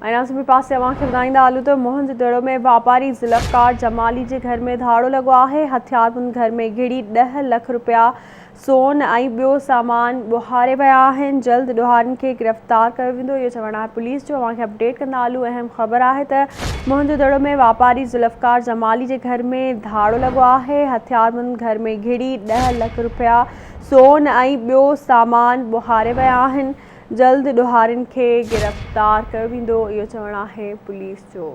सुबह पास से ॿुधाईंदा हलूं तो मोहनजोदड़ो में वापारी ज़ुल्फ़कार जमाली के घर में धाड़ो लगो है। हथियारबंद घर में घिड़ी 10 लाख रुपया सोन और बो सामान बुहारे विया आहिनि। जल्द ॾोहारियुनि के गिरफ्तार कयो वेंदो, इहो चवणु आहे पुलिस जो। अपडेट कंदा हलूं। अहम ख़बर है तो मोहनजोदड़ो में वापारी ज़ुल्फ़कार जमाली के घर में धाड़ो लगो है। हथियारबंद घर में घिड़ी 10 लाख रुपया सोन और बो सामान बुहारे विया आहिनि। जल्द ॾोहारियुनि के गिरफ्तार कयो वेंदो, इहो चवणु आहे पुलिस जो।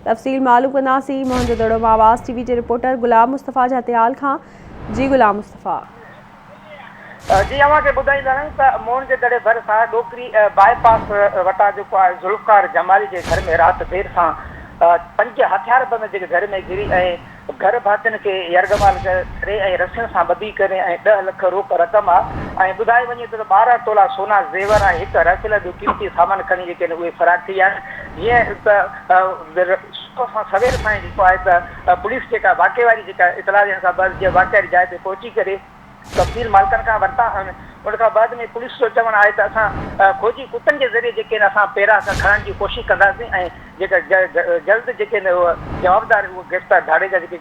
तफ़सील मालूम कंदासीं मोहनजोदड़ो मां आवाज़ टीवी के रिपोर्टर गुलाम मुस्तफ़ा जा हथियाल खां। जी गुलाम मुस्तफ़ा। जी अवांखे ॿुधाईंदा आहियूं त मोहनजोदड़ो भरिसां डोकरी बाईपास वटां जेको आहे ज़ुल्फ़कार जमाली के घर में राति देर सां 5 हथियारबंद जेके घर में घिरी घर भातियुनि के यरगमाल करे रसियुनि सां ॿधी करे 10 लाख रोक रक़म आहे। ॿुधाए वञे त 12 तोला सोना ज़ेवर ऐं हिकु रखियल जो कीमती सामान खणी जेके उहे फरार थी विया आहिनि। जीअं त सवेर सां जेको आहे त पुलिस जेका वाक़े वारी जेका इतला ॾियण खां बाद जीअं वाक़े वारी जाइ ते पहुची करे तफ़सील मालिकनि खां वरिता आहिनि। उन खां बाद में पुलिस जो चवणु आहे त असां खोजी कुतनि के ज़रिए जेके असां पहिरां खणण जी कोशिशि कंदासीं ऐं जेका जल्द जेके जवाबदार उहे गिरफ़्तार धाड़े जा जेके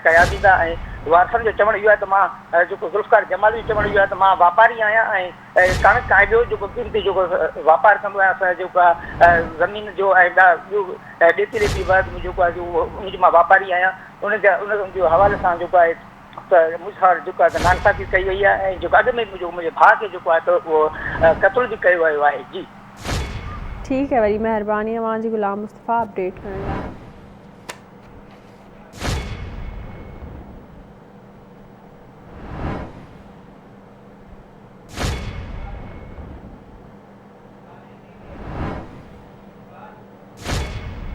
कया वेंदा। ऐं वारसनि जो चवणु इहो आहे त मां जेको ज़ुल्फ़कार जमाली जो चवणु इहो आहे त मां वापारी आहियां ऐं कणिक ऐं ॿियो जेको क़ीमती जेको वापारु कंदो आहियां असां जेको आहे ज़मीन जो ऐं ॿियो ॾेती लेती बाद में जेको आहे उनजो मां वापारी आहियां। उनजे हवाले सां जेको आहे त मूंसां जेको आहे नाइंसाफ़ी कई वई आहे ऐं जेको अॻु में मुंहिंजे भाउ खे जेको आहे त उहो क़त्ल बि कयो वियो आहे। जी ठीक है, वरी महिरबानी अवां जी गुलाम मुस्तफ़ा अपडेट करण लाइ।